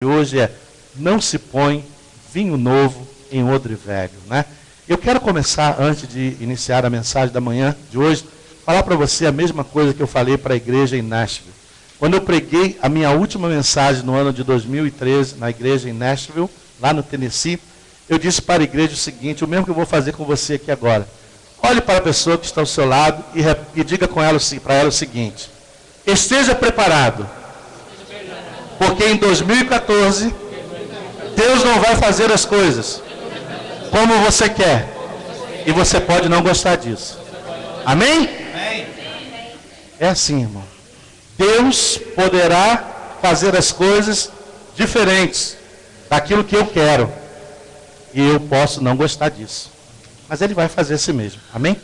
Hoje não se põe vinho novo em odre velho, né? Eu quero começar, antes de iniciar a mensagem da manhã de hoje, falar para você a mesma coisa que eu falei para a igreja em Nashville. Quando eu preguei a minha última mensagem no ano de 2013, na igreja em Nashville, lá no Tennessee, eu disse para a igreja o seguinte, o mesmo que eu vou fazer com você aqui agora. Olhe para a pessoa que está ao seu lado e diga para ela o seguinte: esteja preparado, porque em 2014, Deus não vai fazer as coisas como você quer. E você pode não gostar disso. Amém? É assim, irmão. Deus poderá fazer as coisas diferentes daquilo que eu quero. E eu posso não gostar disso. Mas Ele vai fazer assim mesmo. Amém?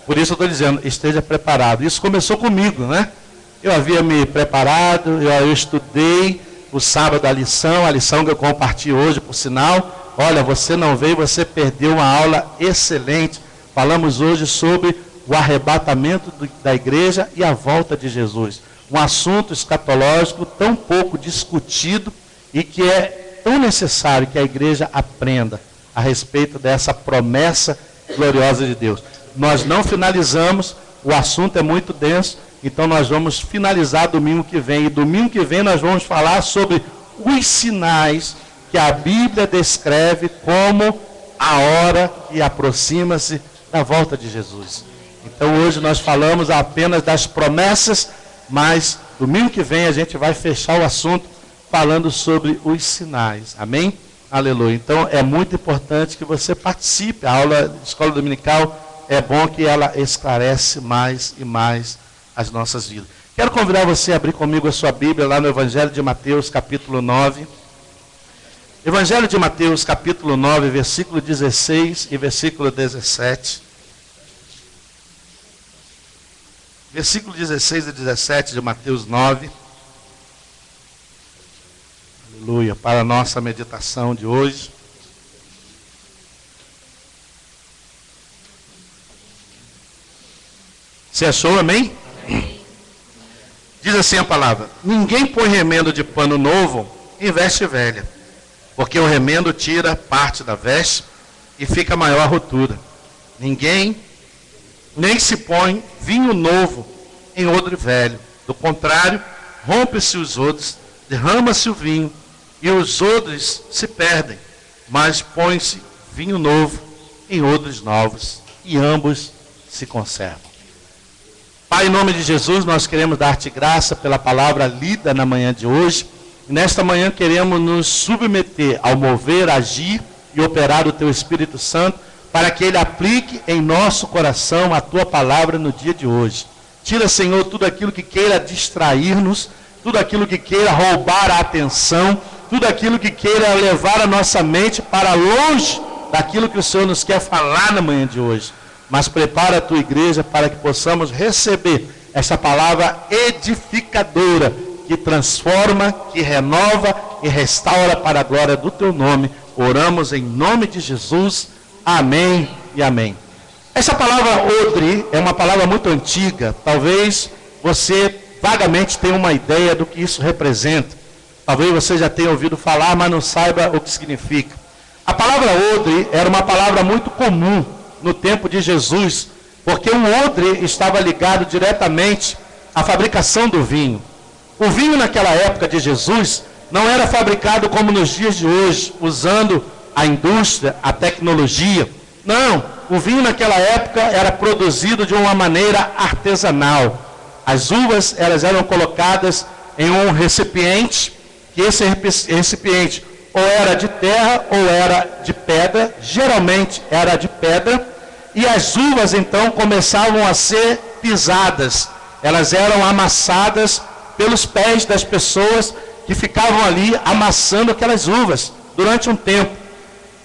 Por isso eu estou dizendo, esteja preparado. Isso começou comigo, né? Eu havia me preparado, eu estudei o sábado a lição que eu compartilho hoje, por sinal. Olha, você não veio, você perdeu uma aula excelente. Falamos hoje sobre o arrebatamento da igreja e a volta de Jesus. Um assunto escatológico tão pouco discutido e que é tão necessário que a igreja aprenda a respeito dessa promessa gloriosa de Deus. Nós não finalizamos, o assunto é muito denso. Então nós vamos finalizar domingo que vem. E domingo que vem nós vamos falar sobre os sinais que a Bíblia descreve como a hora que aproxima-se da volta de Jesus. Então hoje nós falamos apenas das promessas, mas domingo que vem a gente vai fechar o assunto falando sobre os sinais. Amém? Aleluia. Então é muito importante que você participe. A aula de escola dominical é bom que ela esclarece mais e mais as nossas vidas. Quero convidar você a abrir comigo a sua Bíblia lá no Evangelho de Mateus, capítulo 9. Evangelho de Mateus, capítulo 9, versículo 16 e versículo 17. Versículo 16 e 17 de Mateus 9. Aleluia. Para a nossa meditação de hoje. Você achou, amém? Diz assim a palavra: ninguém põe remendo de pano novo em veste velha, porque o remendo tira parte da veste e fica maior a rotura. Ninguém nem se põe vinho novo em odre velho. Do contrário, rompe-se os odres, derrama-se o vinho e os odres se perdem. Mas põe-se vinho novo em odres novos e ambos se conservam. Pai, em nome de Jesus, nós queremos dar-te graça pela palavra lida na manhã de hoje. E nesta manhã queremos nos submeter ao mover, agir e operar do teu Espírito Santo, para que ele aplique em nosso coração a tua palavra no dia de hoje. Tira, Senhor, tudo aquilo que queira distrair-nos, tudo aquilo que queira roubar a atenção, tudo aquilo que queira levar a nossa mente para longe daquilo que o Senhor nos quer falar na manhã de hoje. Mas prepara a tua igreja para que possamos receber essa palavra edificadora, que transforma, que renova e restaura para a glória do teu nome. Oramos em nome de Jesus. Amém e amém. Essa palavra odre é uma palavra muito antiga. Talvez você vagamente tenha uma ideia do que isso representa. Talvez você já tenha ouvido falar, mas não saiba o que significa. A palavra odre era uma palavra muito comum no tempo de Jesus, porque o odre estava ligado diretamente à fabricação do vinho. O vinho naquela época de Jesus não era fabricado como nos dias de hoje, usando a indústria, a tecnologia. Não, o vinho naquela época era produzido de uma maneira artesanal. As uvas elas eram colocadas em um recipiente, que esse recipiente ou era de terra ou era de pedra, geralmente era de pedra, e as uvas então começavam a ser pisadas, elas eram amassadas pelos pés das pessoas que ficavam ali amassando aquelas uvas durante um tempo.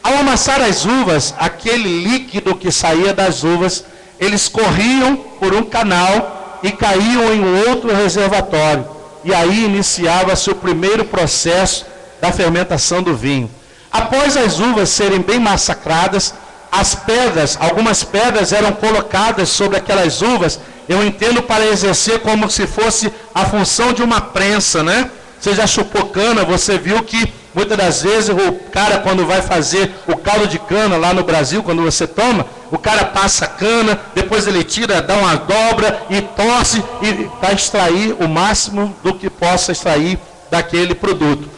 Ao amassar as uvas, aquele líquido que saía das uvas, eles corriam por um canal e caíam em um outro reservatório, e aí iniciava-se o primeiro processo da fermentação do vinho. Após as uvas serem bem massacradas, as pedras, algumas pedras eram colocadas sobre aquelas uvas, eu entendo, para exercer como se fosse a função de uma prensa, né? Você já chupou cana, você viu que muitas das vezes o cara, quando vai fazer o caldo de cana lá no Brasil, quando você toma, o cara passa a cana, depois ele tira, dá uma dobra e torce para extrair o máximo do que possa extrair daquele produto.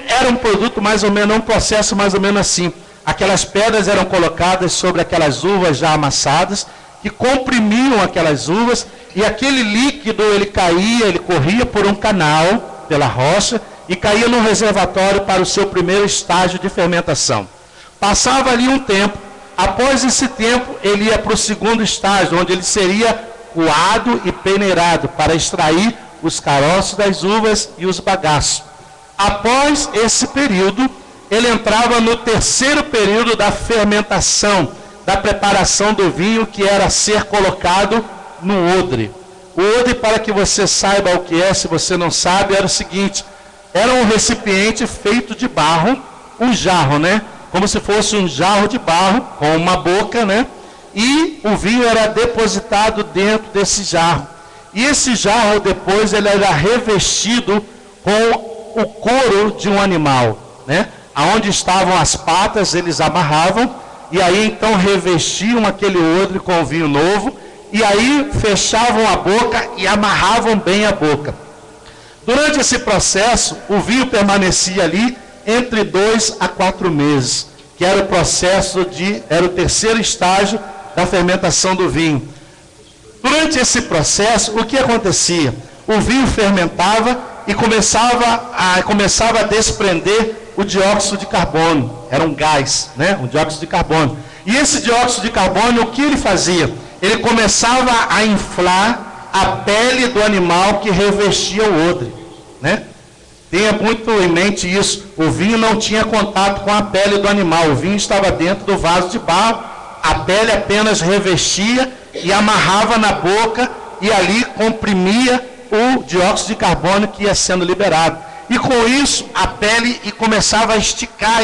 Era um produto mais ou menos, um processo mais ou menos assim. Aquelas pedras eram colocadas sobre aquelas uvas já amassadas, que comprimiam aquelas uvas, e aquele líquido ele caía, ele corria por um canal, pela rocha, e caía num reservatório para o seu primeiro estágio de fermentação. Passava ali um tempo, após esse tempo ele ia para o segundo estágio, onde ele seria coado e peneirado, para extrair os caroços das uvas e os bagaços. Após esse período, ele entrava no terceiro período da fermentação, da preparação do vinho, que era ser colocado no odre. O odre, para que você saiba o que é, se você não sabe, era o seguinte: era um recipiente feito de barro, um jarro, né? Como se fosse um jarro de barro, com uma boca, né? E o vinho era depositado dentro desse jarro. E esse jarro, depois, ele era revestido com o couro de um animal, né? Aonde estavam as patas, eles amarravam, e aí então revestiam aquele odre com o vinho novo, e aí fechavam a boca e amarravam bem a boca. Durante esse processo, o vinho permanecia ali entre 2 a 4 meses, que era o processo era o terceiro estágio da fermentação do vinho. Durante esse processo, o que acontecia? O vinho fermentava e começava a desprender o dióxido de carbono. Era um gás, né? Um dióxido de carbono. E esse dióxido de carbono, o que ele fazia? Ele começava a inflar a pele do animal que revestia o odre, né? Tenha muito em mente isso. O vinho não tinha contato com a pele do animal. O vinho estava dentro do vaso de barro. A pele apenas revestia e amarrava na boca, e ali comprimia o dióxido de carbono que ia sendo liberado. E com isso, a pele começava a esticar,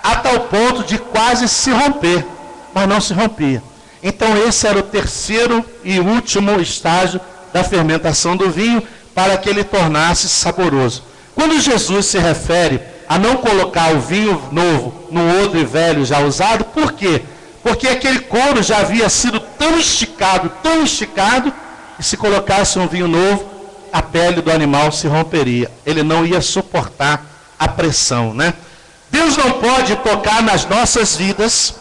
a tal ponto de quase se romper. Mas não se rompia. Então esse era o terceiro e último estágio da fermentação do vinho, para que ele tornasse saboroso. Quando Jesus se refere a não colocar o vinho novo no odre velho já usado, por quê? Porque aquele couro já havia sido tão esticado, e se colocasse um vinho novo, a pele do animal se romperia. Ele não ia suportar a pressão, né? Deus não pode tocar nas nossas vidas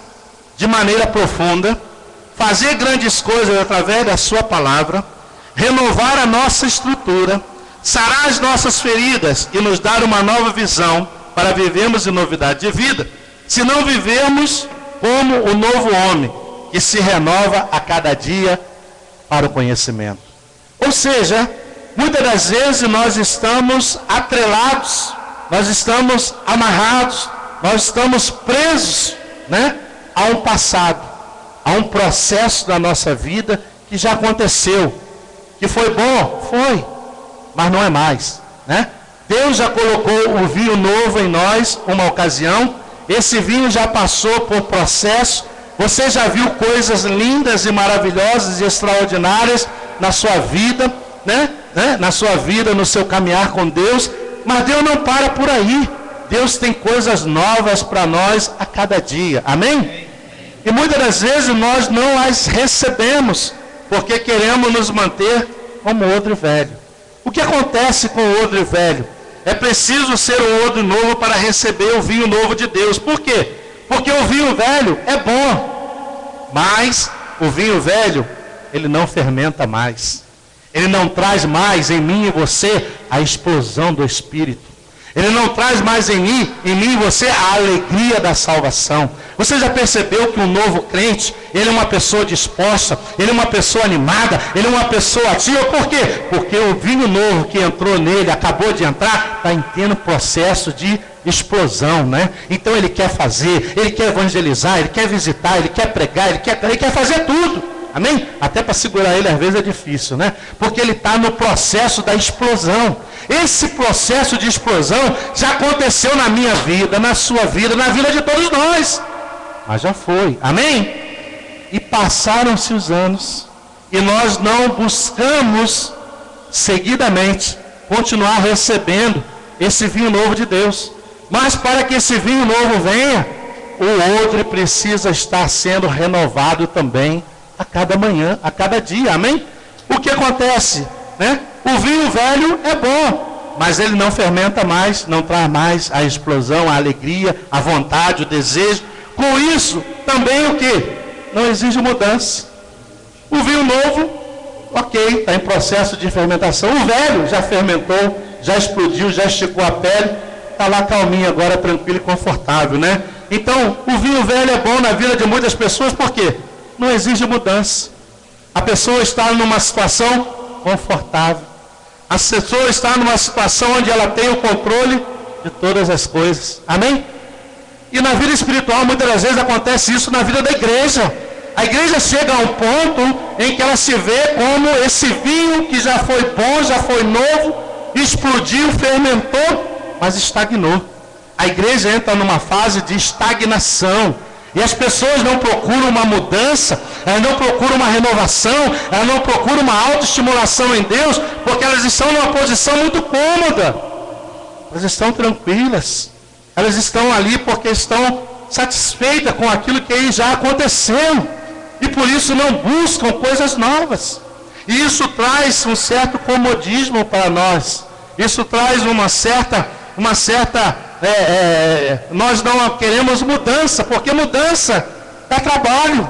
de maneira profunda, fazer grandes coisas através da sua palavra, renovar a nossa estrutura, sarar as nossas feridas e nos dar uma nova visão para vivermos em novidade de vida, se não vivermos como o novo homem, que se renova a cada dia para o conhecimento. Ou seja, muitas das vezes nós estamos atrelados, nós estamos amarrados, nós estamos presos, né, a um passado, a um processo da nossa vida que já aconteceu, que foi bom, foi, mas não é mais, né? Deus já colocou o vinho novo em nós uma ocasião, esse vinho já passou por processo, você já viu coisas lindas e maravilhosas e extraordinárias na sua vida, né? Na sua vida, no seu caminhar com Deus, mas Deus não para por aí. Deus tem coisas novas para nós a cada dia, amém? E muitas das vezes nós não as recebemos, porque queremos nos manter como o odre velho. O que acontece com o odre velho? É preciso ser um odre novo para receber o vinho novo de Deus. Por quê? Porque o vinho velho é bom, mas o vinho velho, ele não fermenta mais. Ele não traz mais em mim e você a explosão do Espírito. Ele não traz mais em mim e você a alegria da salvação. Você já percebeu que um novo crente, ele é uma pessoa disposta, ele é uma pessoa animada, ele é uma pessoa ativa. Por quê? Porque o vinho novo que entrou nele, acabou de entrar, está tendo processo de explosão, né? Então ele quer fazer, ele quer evangelizar, ele quer visitar, ele quer pregar, ele quer fazer tudo. Amém? Até para segurar ele às vezes é difícil, né? Porque ele está no processo da explosão. Esse processo de explosão já aconteceu na minha vida, na sua vida, na vida de todos nós. Mas já foi, amém? E passaram-se os anos, e nós não buscamos seguidamente continuar recebendo esse vinho novo de Deus. Mas para que esse vinho novo venha, o odre precisa estar sendo renovado também a cada manhã, a cada dia, amém? O que acontece, né? O vinho velho é bom, mas ele não fermenta mais, não traz mais a explosão, a alegria, a vontade, o desejo. Com isso, também o que? Não exige mudança. O vinho novo, ok, está em processo de fermentação. O velho já fermentou, já explodiu, já esticou a pele, está lá calminho agora, tranquilo e confortável, né? Então, o vinho velho é bom na vida de muitas pessoas, por quê? Não exige mudança. A pessoa está numa situação confortável. A pessoa está numa situação onde ela tem o controle de todas as coisas. Amém? E na vida espiritual, muitas das vezes acontece isso na vida da igreja. A igreja chega a um ponto em que ela se vê como esse vinho que já foi bom, já foi novo, explodiu, fermentou, mas estagnou. A igreja entra numa fase de estagnação. E as pessoas não procuram uma mudança, elas não procuram uma renovação, elas não procuram uma autoestimulação em Deus, porque elas estão numa posição muito cômoda. Elas estão tranquilas. Elas estão ali porque estão satisfeitas com aquilo que já aconteceu. E por isso não buscam coisas novas. E isso traz um certo comodismo para nós. Isso traz uma certa nós não queremos mudança, porque mudança dá trabalho.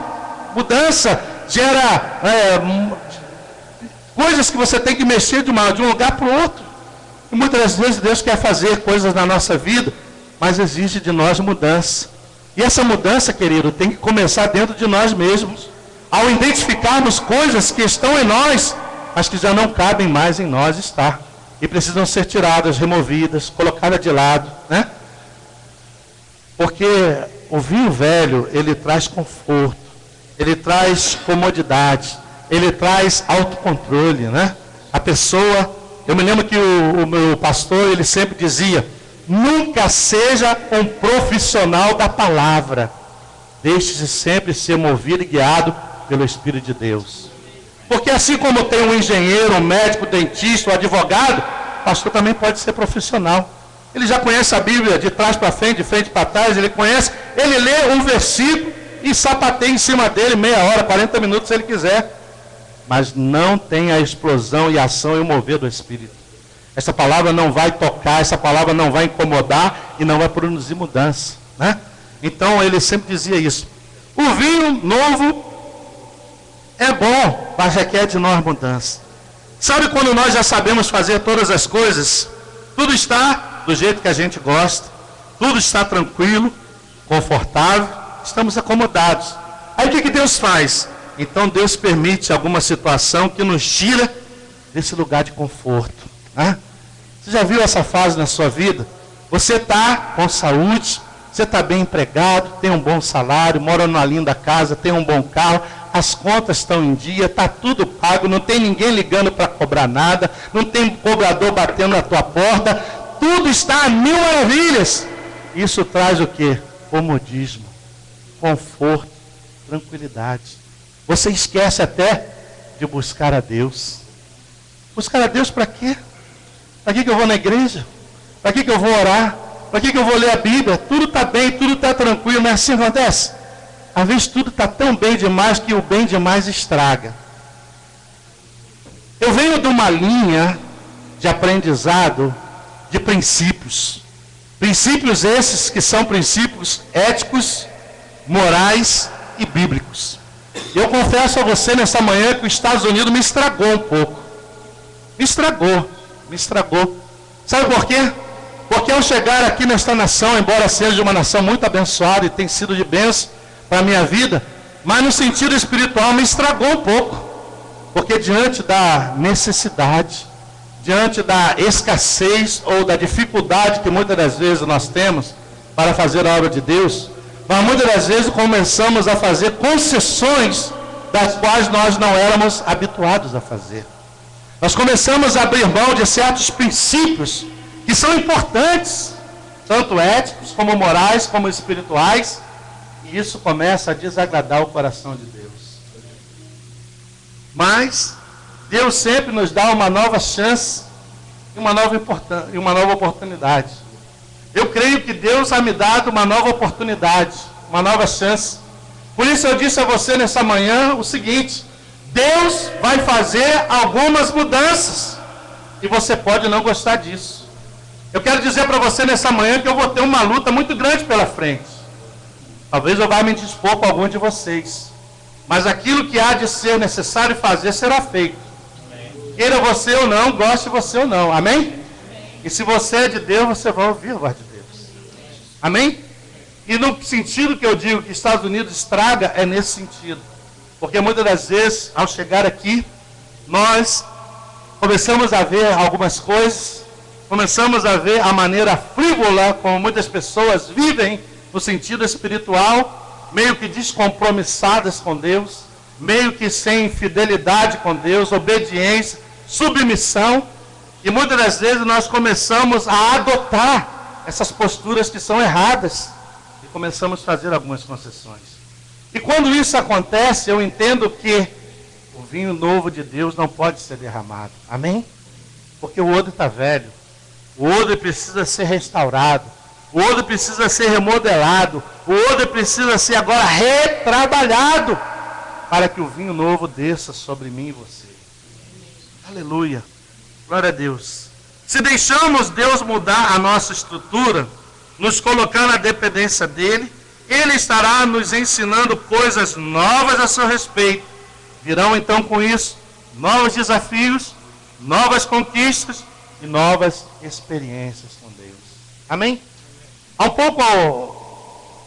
Mudança gera coisas que você tem que mexer de um lugar para o outro. E muitas das vezes Deus quer fazer coisas na nossa vida, mas exige de nós mudança. E essa mudança, querido, tem que começar dentro de nós mesmos. Ao identificarmos coisas que estão em nós, mas que já não cabem mais em nós estar. E precisam ser tiradas, removidas, colocadas de lado, né? Porque o vinho velho, ele traz conforto, ele traz comodidade, ele traz autocontrole, né? A pessoa, eu me lembro que o meu pastor, ele sempre dizia, nunca seja um profissional da palavra, deixe-se sempre ser movido e guiado pelo Espírito de Deus. Porque assim como tem um engenheiro, um médico, um dentista, um advogado, o pastor também pode ser profissional. Ele já conhece a Bíblia de trás para frente, de frente para trás, ele conhece, ele lê um versículo e sapateia em cima dele meia hora, 40 minutos se ele quiser. Mas não tem a explosão e a ação e o mover do Espírito. Essa palavra não vai tocar, essa palavra não vai incomodar e não vai produzir mudança, né? Então ele sempre dizia isso. O vinho novo é bom, mas requer de nós mudança. Sabe quando nós já sabemos fazer todas as coisas? Tudo está do jeito que a gente gosta. Tudo está tranquilo, confortável. Estamos acomodados. Aí o que Deus faz? Então Deus permite alguma situação que nos tira desse lugar de conforto. Né? Você já viu essa fase na sua vida? Você está com saúde, você está bem empregado, tem um bom salário, mora numa linda casa, tem um bom carro, as contas estão em dia, está tudo pago, não tem ninguém ligando para cobrar nada, não tem cobrador batendo na tua porta, tudo está a mil maravilhas. Isso traz o quê? Comodismo, conforto, tranquilidade. Você esquece até de buscar a Deus. Buscar a Deus para quê? Para que eu vou na igreja? Para que eu vou orar? Para que eu vou ler a Bíblia? Tudo está bem, tudo está tranquilo, não é assim que acontece? Às vezes tudo está tão bem demais que o bem demais estraga. Eu venho de uma linha de aprendizado de princípios. Princípios esses que são princípios éticos, morais e bíblicos. Eu confesso a você nessa manhã que os Estados Unidos me estragou um pouco. Me estragou. Sabe por quê? Porque ao chegar aqui nesta nação, embora seja uma nação muito abençoada e tem sido de bênção para a minha vida, mas no sentido espiritual me estragou um pouco. Porque diante da necessidade, diante da escassez ou da dificuldade que muitas das vezes nós temos para fazer a obra de Deus, mas muitas das vezes começamos a fazer concessões das quais nós não éramos habituados a fazer. Nós começamos a abrir mão de certos princípios que são importantes, tanto éticos como morais, como espirituais, e isso começa a desagradar o coração de Deus. Mas Deus sempre nos dá uma nova chance e uma nova oportunidade. Eu creio que Deus vai me dar uma nova oportunidade, uma nova chance. Por isso eu disse a você nessa manhã o seguinte: Deus vai fazer algumas mudanças, e você pode não gostar disso. Eu quero dizer para você nessa manhã que eu vou ter uma luta muito grande pela frente. Talvez eu vá me dispor com algum de vocês, mas aquilo que há de ser necessário fazer será feito. Queira você ou não, goste você ou não, amém? E se você é de Deus, você vai ouvir a voz de Deus, amém? E no sentido que eu digo que Estados Unidos estraga, é nesse sentido. Porque muitas das vezes, ao chegar aqui, nós começamos a ver algumas coisas, começamos a ver a maneira frívola como muitas pessoas vivem no sentido espiritual, meio que descompromissadas com Deus, meio que sem fidelidade com Deus, obediência, submissão, e muitas das vezes nós começamos a adotar essas posturas que são erradas, e começamos a fazer algumas concessões. E quando isso acontece, eu entendo que o vinho novo de Deus não pode ser derramado. Amém? Porque o odre está velho. O odre precisa ser restaurado. O odre precisa ser remodelado. O odre precisa ser agora retrabalhado para que o vinho novo desça sobre mim e você. Aleluia. Glória a Deus. Se deixamos Deus mudar a nossa estrutura, nos colocar na dependência dele, ele estará nos ensinando coisas novas a seu respeito. Virão então com isso novos desafios, novas conquistas e novas experiências com Deus. Amém? Há um pouco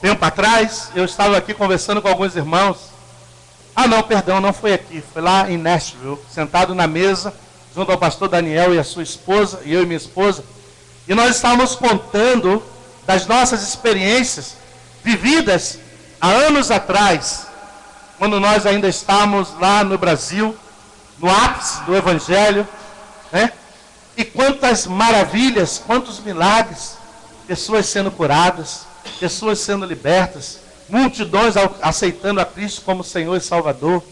tempo atrás, eu estava aqui conversando com alguns irmãos. Não foi aqui, foi lá em Nashville, sentado na mesa, junto ao pastor Daniel e a sua esposa, e eu e minha esposa. E nós estávamos contando das nossas experiências vividas há anos atrás, quando nós ainda estávamos lá no Brasil, no ápice do Evangelho, né? E quantas maravilhas, quantos milagres, pessoas sendo curadas, pessoas sendo libertas, multidões aceitando a Cristo como Senhor e Salvador.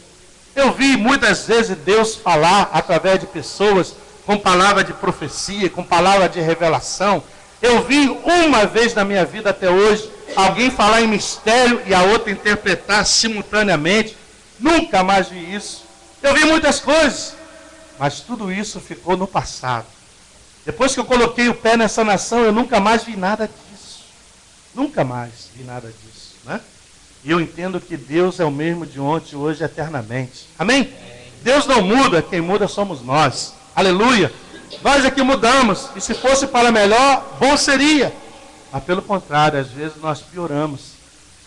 Eu vi muitas vezes Deus falar através de pessoas com palavra de profecia, com palavra de revelação. Eu vi uma vez na minha vida até hoje alguém falar em mistério e a outra interpretar simultaneamente. Nunca mais vi isso. Eu vi muitas coisas, mas tudo isso ficou no passado. Depois que eu coloquei o pé nessa nação, eu nunca mais vi nada disso. Nunca mais vi nada disso, né? E eu entendo que Deus é o mesmo de ontem, hoje, eternamente. Amém? Deus não muda, quem muda somos nós. Aleluia! Nós é que mudamos, e se fosse para melhor, bom seria. Mas pelo contrário, às vezes nós pioramos.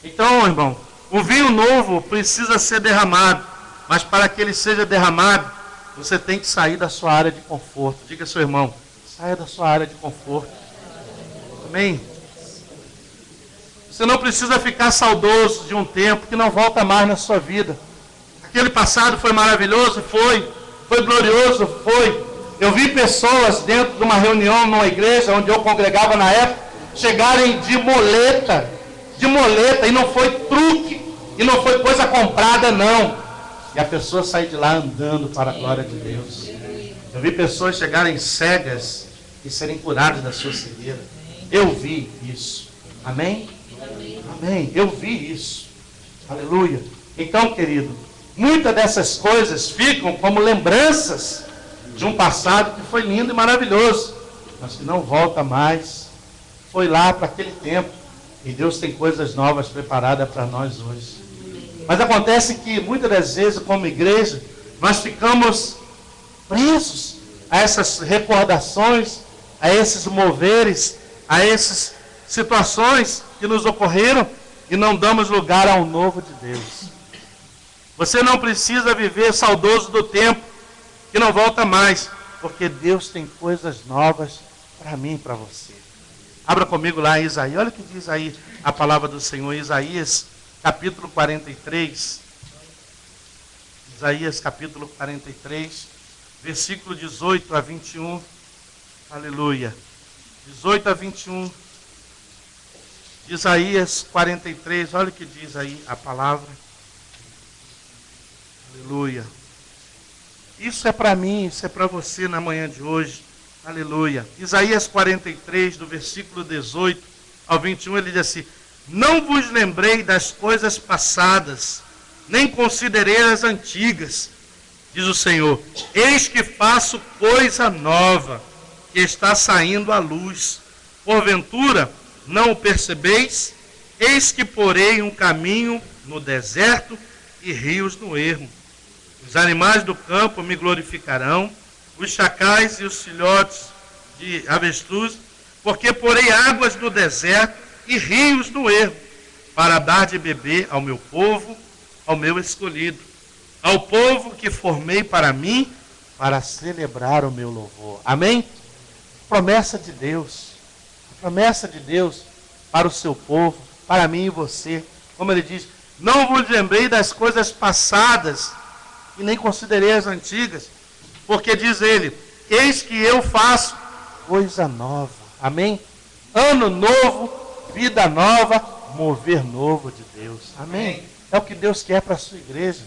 Então, irmão, o vinho novo precisa ser derramado. Mas para que ele seja derramado, você tem que sair da sua área de conforto. Diga ao seu irmão, saia da sua área de conforto. Amém? Você não precisa ficar saudoso de um tempo que não volta mais na sua vida. Aquele passado foi maravilhoso? Foi. Foi glorioso? Foi. Eu vi pessoas dentro de uma reunião numa igreja onde eu congregava na época, chegarem de moleta, e não foi truque, e não foi coisa comprada, não. E a pessoa sair de lá andando para a glória de Deus. Eu vi pessoas chegarem cegas e serem curadas da sua cegueira. Eu vi isso. Amém? Amém. Eu vi isso. Aleluia. Então, querido, muitas dessas coisas ficam como lembranças de um passado que foi lindo e maravilhoso, mas que não volta mais. Foi lá para aquele tempo. E Deus tem coisas novas preparadas para nós hoje. Mas acontece que muitas das vezes, como igreja, nós ficamos presos a essas recordações, a esses moveres, a essas situações que nos ocorreram e não damos lugar ao novo de Deus. Você não precisa viver saudoso do tempo que não volta mais, porque Deus tem coisas novas para mim e para você. Abra comigo lá em Isaías, olha o que diz aí a palavra do Senhor, Isaías capítulo 43. Isaías capítulo 43, versículo 18 a 21. Aleluia. 18 a 21. Isaías 43, olha o que diz aí a palavra. Aleluia. Isso é para mim, isso é para você na manhã de hoje. Aleluia. Isaías 43, do versículo 18 ao 21, ele diz assim: não vos lembrei das coisas passadas, nem considerei as antigas, diz o Senhor. Eis que faço coisa nova, que está saindo à luz. Porventura, não o percebeis? Eis que porei um caminho no deserto e rios no ermo. Os animais do campo me glorificarão, os chacais e os filhotes de avestruz, porque porei águas no deserto e rios no ermo, para dar de beber ao meu povo, ao meu escolhido, ao povo que formei para mim, para celebrar o meu louvor. Amém? Promessa de Deus. A promessa de Deus para o seu povo, para mim e você. Como ele diz, não vos lembrei das coisas passadas, e nem considerei as antigas, porque diz ele, eis que eu faço coisa nova. Amém? Ano novo, vida nova, mover novo de Deus. Amém? É o que Deus quer para a sua igreja.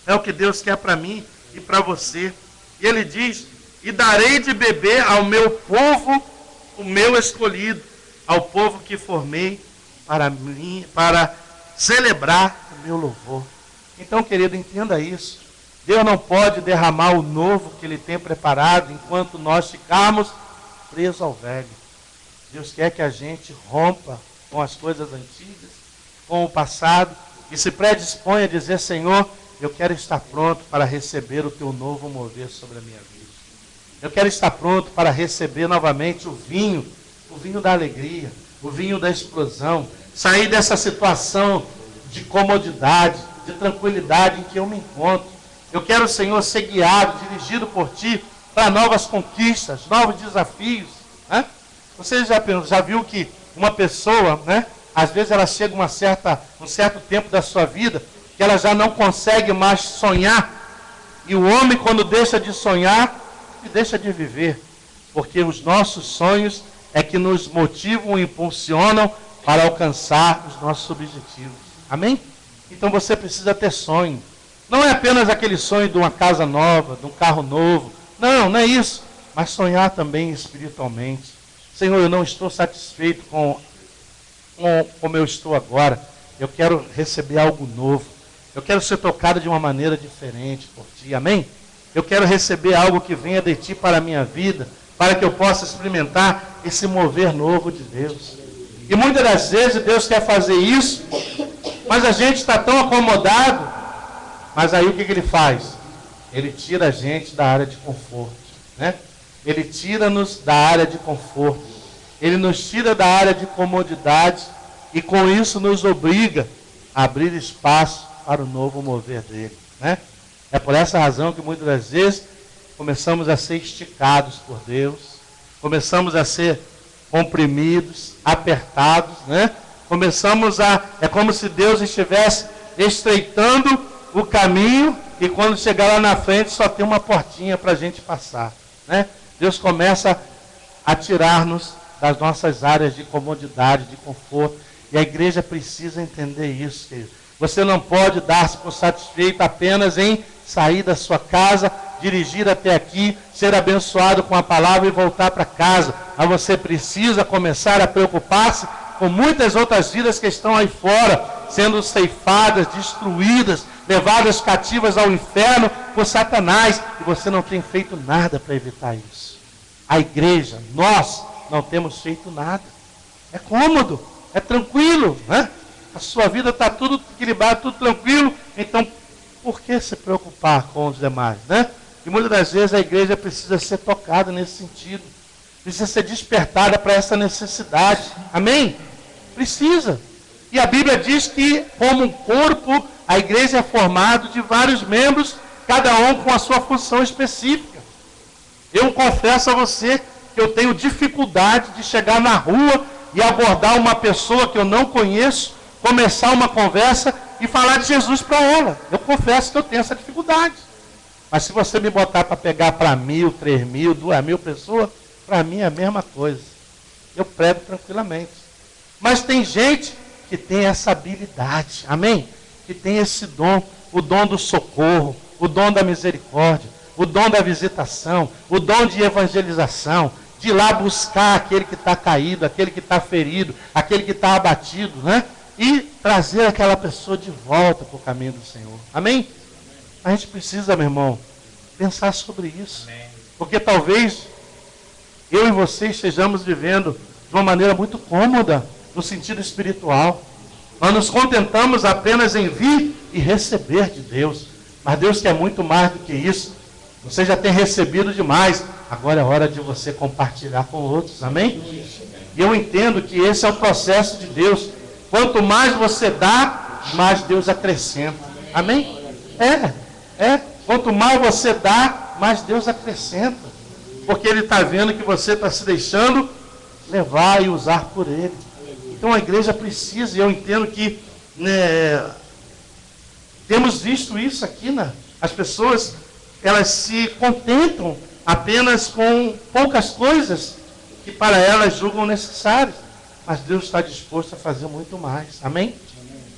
É o que Deus quer para mim e para você. E ele diz, e darei de beber ao meu povo, o meu escolhido, ao povo que formei para mim, para celebrar o meu louvor. Então, querido, entenda isso. Deus não pode derramar o novo que Ele tem preparado enquanto nós ficarmos presos ao velho. Deus quer que a gente rompa com as coisas antigas, com o passado, e se predisponha a dizer, Senhor, eu quero estar pronto para receber o Teu novo mover sobre a minha vida. Eu quero estar pronto para receber novamente o vinho da alegria, o vinho da explosão, sair dessa situação de comodidade, de tranquilidade em que eu me encontro. Eu quero, Senhor, ser guiado, dirigido por Ti para novas conquistas, novos desafios. Né? Você já viu que uma pessoa, né, às vezes ela chega um certo tempo da sua vida que ela já não consegue mais sonhar. E o homem, quando deixa de sonhar, ele deixa de viver. Porque os nossos sonhos é que nos motivam e impulsionam para alcançar os nossos objetivos. Amém? Então você precisa ter sonho. Não é apenas aquele sonho de uma casa nova, de um carro novo. Não, não é isso. Mas sonhar também espiritualmente. Senhor, eu não estou satisfeito com como eu estou agora. Eu quero receber algo novo. Eu quero ser tocado de uma maneira diferente por Ti. Amém? Eu quero receber algo que venha de Ti para a minha vida, para que eu possa experimentar esse mover novo de Deus. E muitas das vezes Deus quer fazer isso, mas a gente está tão acomodado. Mas aí o que Ele faz? Ele tira a gente da área de conforto. Né? Ele tira-nos da área de conforto. Ele nos tira da área de comodidade e com isso nos obriga a abrir espaço para o novo mover dele. Né? É por essa razão que muitas das vezes começamos a ser esticados por Deus, começamos a ser comprimidos, apertados, né? É como se Deus estivesse estreitando o caminho e quando chegar lá na frente só tem uma portinha para a gente passar. Né? Deus começa a tirar-nos das nossas áreas de comodidade, de conforto. E a igreja precisa entender isso, querido. Você não pode dar-se por satisfeito apenas em sair da sua casa, dirigir até aqui, ser abençoado com a palavra e voltar para casa. Mas você precisa começar a preocupar-se com muitas outras vidas que estão aí fora, sendo ceifadas, destruídas, levadas cativas ao inferno por Satanás. E você não tem feito nada para evitar isso. A igreja, nós, não temos feito nada. É cômodo, é tranquilo, né? A sua vida está tudo equilibrado, tudo tranquilo. Então, por que se preocupar com os demais, né? E muitas das vezes a igreja precisa ser tocada nesse sentido. Precisa ser despertada para essa necessidade. Amém? Precisa. E a Bíblia diz que, como um corpo, a igreja é formada de vários membros, cada um com a sua função específica. Eu confesso a você que eu tenho dificuldade de chegar na rua e abordar uma pessoa que eu não conheço, começar uma conversa e falar de Jesus para ela. Eu confesso que eu tenho essa dificuldade. Mas se você me botar para pegar para 1.000, 3.000, 2.000 pessoas, para mim é a mesma coisa. Eu prego tranquilamente. Mas tem gente que tem essa habilidade, amém? Que tem esse dom, o dom do socorro, o dom da misericórdia, o dom da visitação, o dom de evangelização, de ir lá buscar aquele que está caído, aquele que está ferido, aquele que está abatido, né? E trazer aquela pessoa de volta para o caminho do Senhor. Amém? A gente precisa, meu irmão, pensar sobre isso. Porque talvez eu e você estejamos vivendo de uma maneira muito cômoda, no sentido espiritual. Nós nos contentamos apenas em vir e receber de Deus. Mas Deus quer muito mais do que isso. Você já tem recebido demais. Agora é hora de você compartilhar com outros. Amém? E eu entendo que esse é o processo de Deus. Quanto mais você dá, mais Deus acrescenta. Amém? Quanto mais você dá, mais Deus acrescenta. Porque Ele está vendo que você está se deixando levar e usar por Ele. Então a igreja precisa, e eu entendo que temos visto isso aqui, né? As pessoas, elas se contentam apenas com poucas coisas que para elas julgam necessárias. Mas Deus está disposto a fazer muito mais. Amém?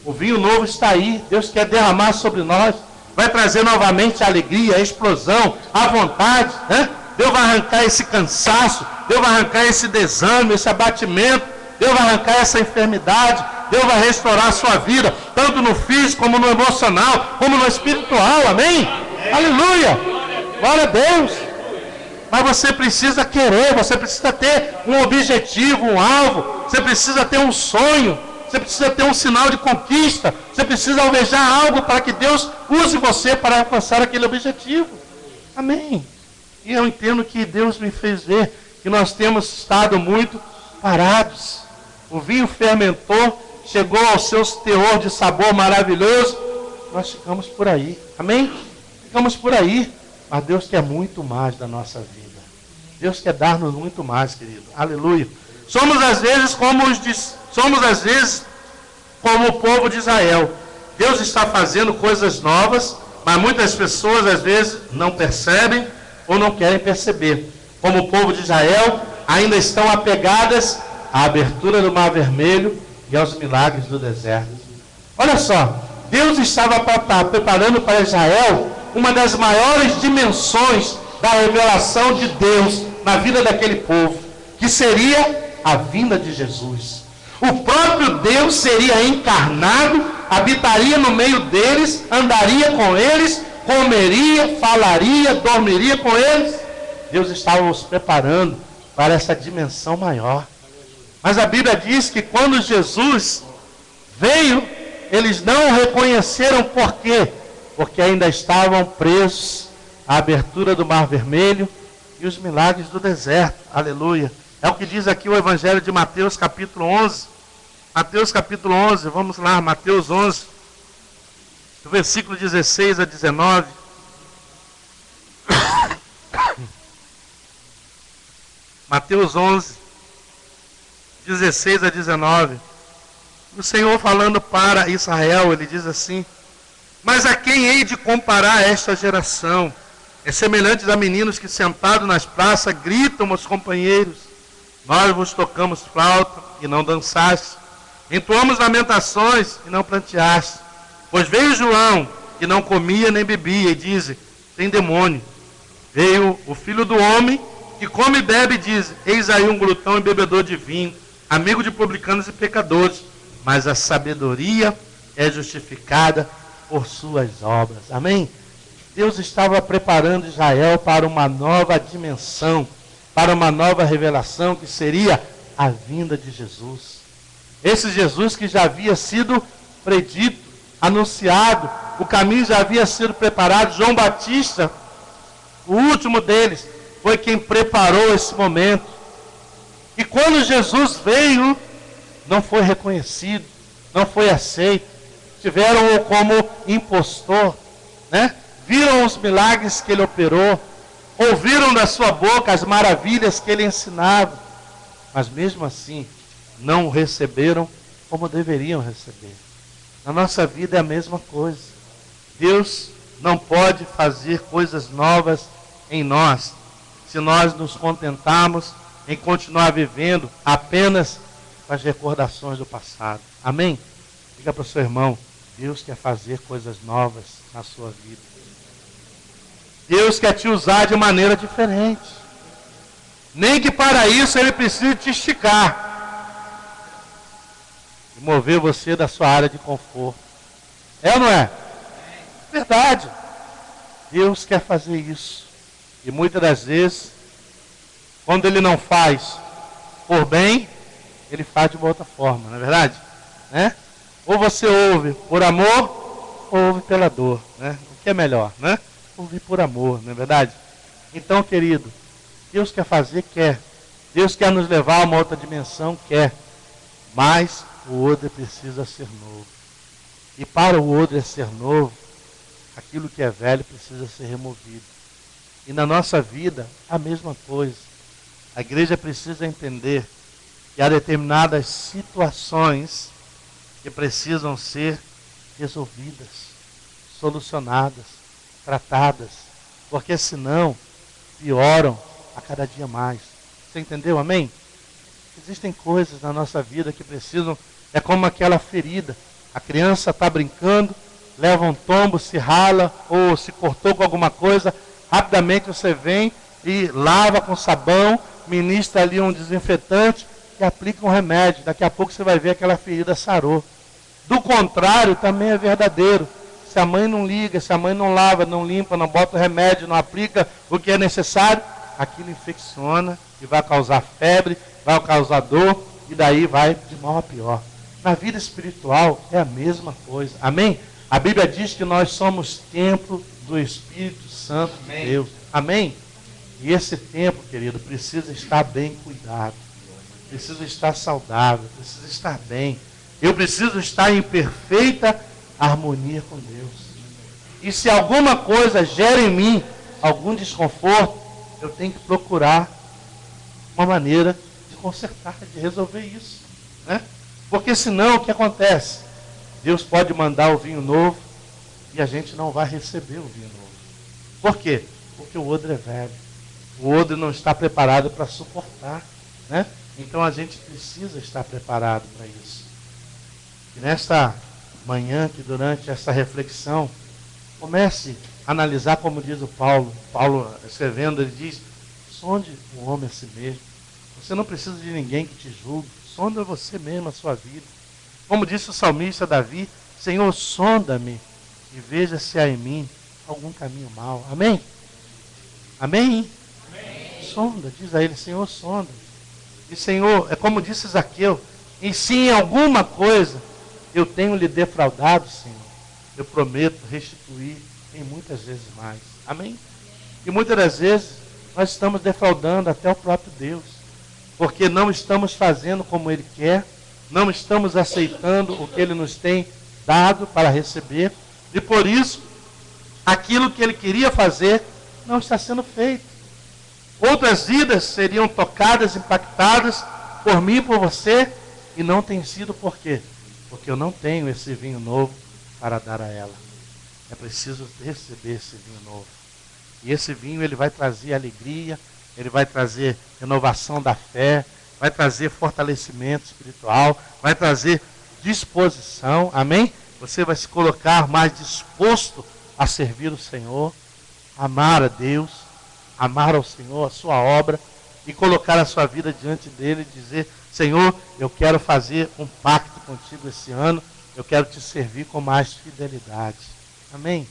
O vinho novo está aí. Deus quer derramar sobre nós. Vai trazer novamente a alegria, a explosão, a vontade, né? Deus vai arrancar esse cansaço, Deus vai arrancar esse desânimo, esse abatimento, Deus vai arrancar essa enfermidade, Deus vai restaurar a sua vida, tanto no físico, como no emocional, como no espiritual, amém? Aleluia! Glória a Deus! Mas você precisa querer, você precisa ter um objetivo, um alvo, você precisa ter um sonho, você precisa ter um sinal de conquista, você precisa almejar algo para que Deus use você para alcançar aquele objetivo. Amém? E eu entendo que Deus me fez ver que nós temos estado muito parados. O vinho fermentou, chegou ao seu teor de sabor maravilhoso, nós ficamos por aí. Amém? Ficamos por aí. Mas Deus quer muito mais da nossa vida. Deus quer dar-nos muito mais, querido. Aleluia. Somos às vezes como o povo de Israel. Deus está fazendo coisas novas, mas muitas pessoas às vezes não percebem ou não querem perceber. Como o povo de Israel, ainda estão apegadas à abertura do Mar Vermelho e aos milagres do deserto. Olha só, Deus estava preparando para Israel uma das maiores dimensões da revelação de Deus na vida daquele povo, que seria a vinda de Jesus. O próprio Deus seria encarnado, habitaria no meio deles, andaria com eles, comeria, falaria, dormiria com eles. Deus estava os preparando para essa dimensão maior. Mas a Bíblia diz que quando Jesus veio, eles não o reconheceram. Por quê? Porque ainda estavam presos à abertura do Mar Vermelho e os milagres do deserto. Aleluia. É o que diz aqui o Evangelho de Mateus, capítulo 11. Mateus, capítulo 11, vamos lá, Mateus 11, do versículo 16 a 19. Mateus 11, 16 a 19. O Senhor falando para Israel, Ele diz assim: mas a quem hei de comparar esta geração? É semelhante a meninos que sentados nas praças gritam aos companheiros: nós vos tocamos flauta e não dançaste, entoamos lamentações e não planteaste. Pois veio João, que não comia nem bebia, e diz: tem demônio. Veio o Filho do Homem, que come e bebe, e diz: eis aí um glutão e bebedor de vinho, amigo de publicanos e pecadores. Mas a sabedoria é justificada por suas obras. Amém? Deus estava preparando Israel para uma nova dimensão, para uma nova revelação, que seria a vinda de Jesus. Esse Jesus que já havia sido predito, anunciado, o caminho já havia sido preparado. João Batista, o último deles, foi quem preparou esse momento. E quando Jesus veio, não foi reconhecido, não foi aceito. Tiveram-o como impostor, né? Viram os milagres que ele operou, ouviram da sua boca as maravilhas que ele ensinava, mas mesmo assim não o receberam como deveriam receber. Na nossa vida é a mesma coisa. Deus não pode fazer coisas novas em nós se nós nos contentarmos em continuar vivendo apenas com as recordações do passado. Amém? Diga para o seu irmão: Deus quer fazer coisas novas na sua vida. Deus quer te usar de maneira diferente. Nem que para isso Ele precise te esticar e mover você da sua área de conforto. É ou não é? Verdade. Deus quer fazer isso. E muitas das vezes, quando Ele não faz por bem, Ele faz de uma outra forma, não é verdade? Né? Ou você ouve por amor, ou ouve pela dor. Né? O que é melhor, né? Ouvir por amor, não é verdade? Então, querido, Deus quer fazer, quer. Deus quer nos levar a uma outra dimensão, quer. Mas o odre precisa ser novo. E para o odre ser novo, aquilo que é velho precisa ser removido. E na nossa vida, a mesma coisa. A igreja precisa entender que há determinadas situações que precisam ser resolvidas, solucionadas, tratadas, porque senão pioram a cada dia mais. Você entendeu? Amém? Existem coisas na nossa vida que precisam, é como aquela ferida. A criança está brincando, leva um tombo, se rala ou se cortou com alguma coisa, rapidamente você vem e lava com sabão, ministra ali um desinfetante e aplica um remédio. Daqui a pouco você vai ver aquela ferida sarou. Do contrário, também é verdadeiro. Se a mãe não liga, se a mãe não lava, não limpa, não bota o remédio, não aplica o que é necessário, aquilo infecciona e vai causar febre, vai causar dor e daí vai de mal a pior. Na vida espiritual é a mesma coisa. Amém? A Bíblia diz que nós somos templo do Espírito Santo de Deus. Amém? E esse templo, querido, precisa estar bem cuidado. Precisa estar saudável, precisa estar bem. Eu preciso estar em perfeita harmonia com Deus. E se alguma coisa gera em mim algum desconforto, eu tenho que procurar uma maneira de consertar, de resolver isso. Né? Porque senão o que acontece? Deus pode mandar o vinho novo e a gente não vai receber o vinho novo. Por quê? Porque o odre é velho. O odre não está preparado para suportar. Né? Então a gente precisa estar preparado para isso. E nesta manhã, que durante essa reflexão, comece a analisar como diz o Paulo. Paulo escrevendo, ele diz, sonde o homem a si mesmo. Você não precisa de ninguém que te julgue. Sonda você mesmo a sua vida. Como disse o salmista Davi, Senhor, sonda-me e veja se há em mim algum caminho mau. Amém? Amém? Amém. Sonda, diz a ele, Senhor, sonda. E Senhor, é como disse Zaqueu, e se em alguma coisa eu tenho lhe defraudado, Senhor, eu prometo restituir em muitas vezes mais. Amém? E muitas das vezes nós estamos defraudando até o próprio Deus, porque não estamos fazendo como Ele quer, não estamos aceitando o que Ele nos tem dado para receber, e por isso, aquilo que Ele queria fazer não está sendo feito. Outras vidas seriam tocadas, impactadas por mim e por você, e não tem sido por quê? Porque eu não tenho esse vinho novo para dar a ela. É preciso receber esse vinho novo. E esse vinho ele vai trazer alegria, ele vai trazer renovação da fé, vai trazer fortalecimento espiritual, vai trazer disposição, amém? Você vai se colocar mais disposto a servir o Senhor, amar a Deus, amar ao Senhor, a sua obra, e colocar a sua vida diante dele e dizer, Senhor, eu quero fazer um pacto contigo esse ano, eu quero te servir com mais fidelidade. Amém?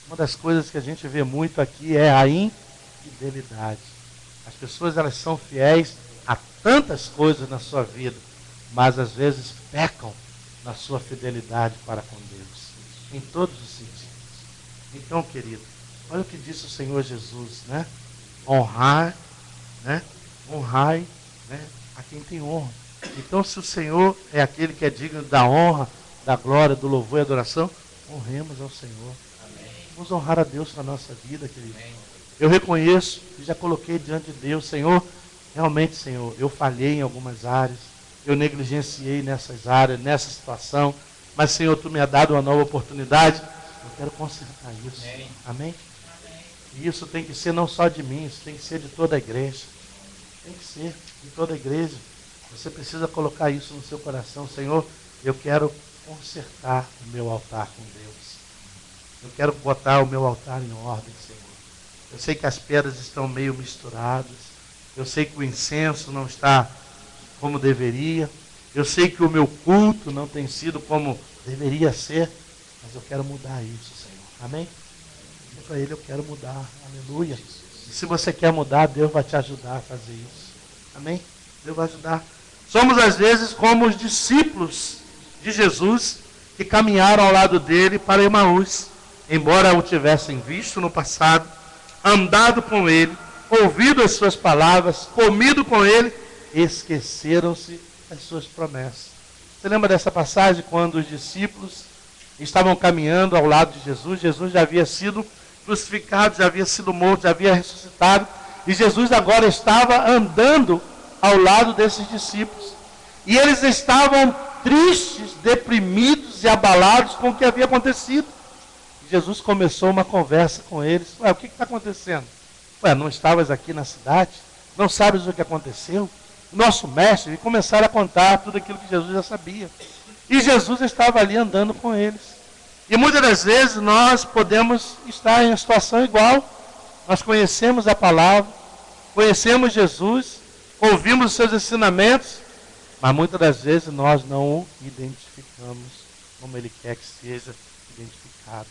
Uma das coisas que a gente vê muito aqui é a infidelidade. As pessoas elas são fiéis a tantas coisas na sua vida, mas às vezes pecam na sua fidelidade para com Deus, em todos os sentidos. Então, querido, olha o que disse o Senhor Jesus, né? Honrai, né? Honrai, né? A quem tem honra. Então, se o Senhor é aquele que é digno da honra, da glória, do louvor e adoração, honremos ao Senhor. Amém. Vamos honrar a Deus na nossa vida, querido. Amém. Eu reconheço e já coloquei diante de Deus, Senhor, realmente, Senhor, eu falhei em algumas áreas, eu negligenciei nessas áreas, nessa situação, mas, Senhor, Tu me has dado uma nova oportunidade, eu quero consertar isso. Amém? Amém? E isso tem que ser não só de mim, isso tem que ser de toda a igreja. Tem que ser de toda a igreja. Você precisa colocar isso no seu coração. Senhor, eu quero consertar o meu altar com Deus. Eu quero botar o meu altar em ordem, Senhor. Eu sei que as pedras estão meio misturadas. Eu sei que o incenso não está como deveria. Eu sei que o meu culto não tem sido como deveria ser. Mas eu quero mudar isso, Senhor. Amém? Para Ele eu quero mudar. Aleluia. E se você quer mudar, Deus vai te ajudar a fazer isso. Amém? Deus vai ajudar. Somos às vezes como os discípulos de Jesus que caminharam ao lado dele para Emaús. Embora o tivessem visto no passado, andado com ele, ouvido as suas palavras, comido com ele, esqueceram-se das suas promessas. Você lembra dessa passagem quando os discípulos estavam caminhando ao lado de Jesus? Jesus já havia sido crucificado, já havia sido morto, já havia ressuscitado. E Jesus agora estava andando ao lado desses discípulos. E eles estavam tristes, deprimidos e abalados com o que havia acontecido. E Jesus começou uma conversa com eles. Ué, o que está acontecendo? Ué, não estavas aqui na cidade? Não sabes o que aconteceu? O nosso mestre, e começaram a contar tudo aquilo que Jesus já sabia. E Jesus estava ali andando com eles. E muitas das vezes nós podemos estar em uma situação igual. Nós conhecemos a palavra, conhecemos Jesus, ouvimos os seus ensinamentos, mas muitas das vezes nós não o identificamos como Ele quer que seja identificado.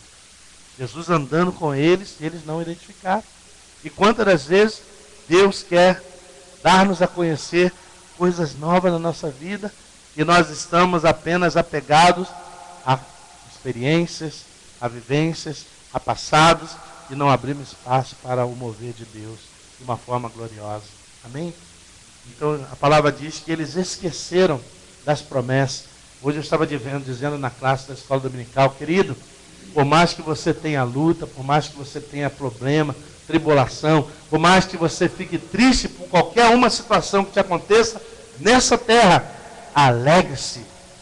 Jesus andando com eles, eles não identificaram. E quantas das vezes Deus quer dar-nos a conhecer coisas novas na nossa vida e nós estamos apenas apegados a experiências, a vivências, a passados e não abrimos espaço para o mover de Deus de uma forma gloriosa. Amém? Então a palavra diz que eles esqueceram das promessas. Hoje eu estava dizendo na classe da escola dominical, querido, por mais que você tenha luta, por mais que você tenha problema, tribulação, por mais que você fique triste por qualquer uma situação que te aconteça nessa terra, alegre-se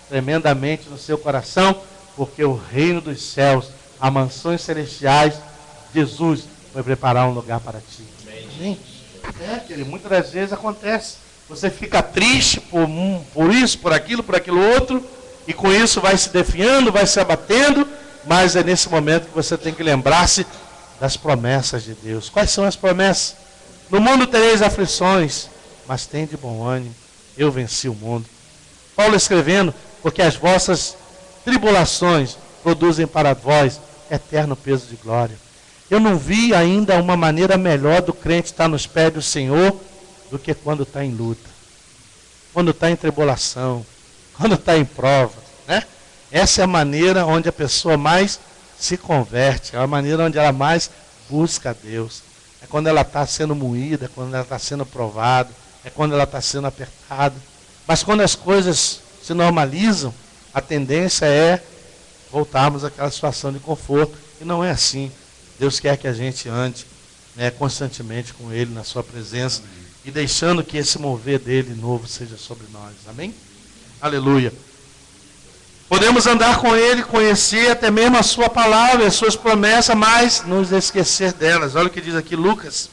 tremendamente no seu coração, porque o reino dos céus, as mansões celestiais, Jesus vai preparar um lugar para ti. Amém? Querido, muitas das vezes acontece. Você fica triste por isso, por aquilo outro, e com isso vai se definhando, vai se abatendo, mas é nesse momento que você tem que lembrar-se das promessas de Deus. Quais são as promessas? No mundo tereis aflições, mas tem de bom ânimo, eu venci o mundo. Paulo escrevendo, porque as vossas tribulações produzem para vós eterno peso de glória. Eu não vi ainda uma maneira melhor do crente estar nos pés do Senhor do que quando está em luta, quando está em tribulação, quando está em prova, né? Essa é a maneira onde a pessoa mais se converte, é a maneira onde ela mais busca a Deus. É quando ela está sendo moída, é quando ela está sendo provada, é quando ela está sendo apertada. Mas quando as coisas se normalizam, a tendência é voltarmos àquela situação de conforto. E não é assim. Deus quer que a gente ande, né, constantemente com Ele, na sua presença, e deixando que esse mover dele novo seja sobre nós. Amém? Aleluia. Podemos andar com Ele, conhecer até mesmo a sua palavra, as suas promessas, mas nos esquecer delas. Olha o que diz aqui Lucas.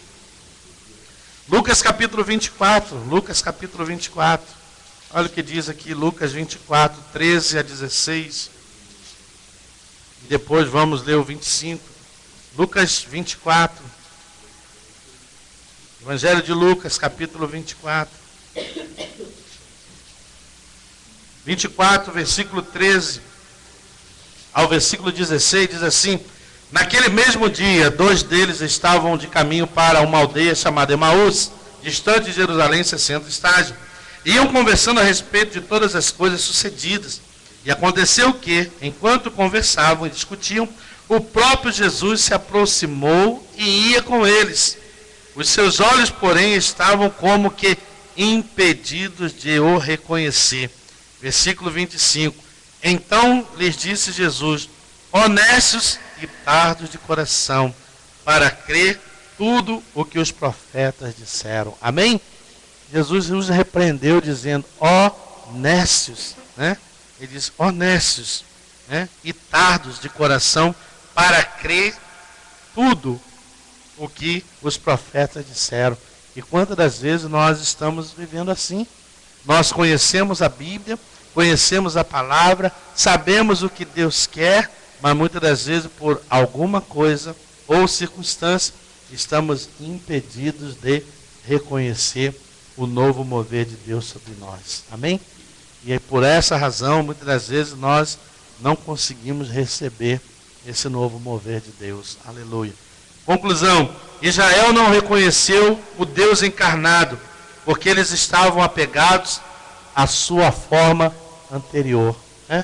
Lucas capítulo 24. Lucas capítulo 24. Olha o que diz aqui Lucas 24, 13 a 16. E depois vamos ler o 25. Lucas 24. Evangelho de Lucas, capítulo 24. 24, versículo 13 ao versículo 16, diz assim: naquele mesmo dia, 2 deles estavam de caminho para uma aldeia chamada Emaús, distante de Jerusalém, 60 estágios. Iam conversando a respeito de todas as coisas sucedidas. E aconteceu que, enquanto conversavam e discutiam, o próprio Jesus se aproximou e ia com eles. Os seus olhos, porém, estavam como que impedidos de o reconhecer. Versículo 25. Então lhes disse Jesus: honestos e tardos de coração, para crer tudo o que os profetas disseram. Amém? Jesus os repreendeu dizendo: honestos, né? Ele diz honestos, né? E tardos de coração, para crer tudo o que os profetas disseram. E quantas das vezes nós estamos vivendo assim? Nós conhecemos a Bíblia, conhecemos a palavra, sabemos o que Deus quer, mas muitas das vezes por alguma coisa ou circunstância, estamos impedidos de reconhecer o novo mover de Deus sobre nós. Amém? E por essa razão, muitas das vezes, nós não conseguimos receber esse novo mover de Deus. Aleluia. Conclusão: Israel não reconheceu o Deus encarnado, porque eles estavam apegados à sua forma anterior. Né?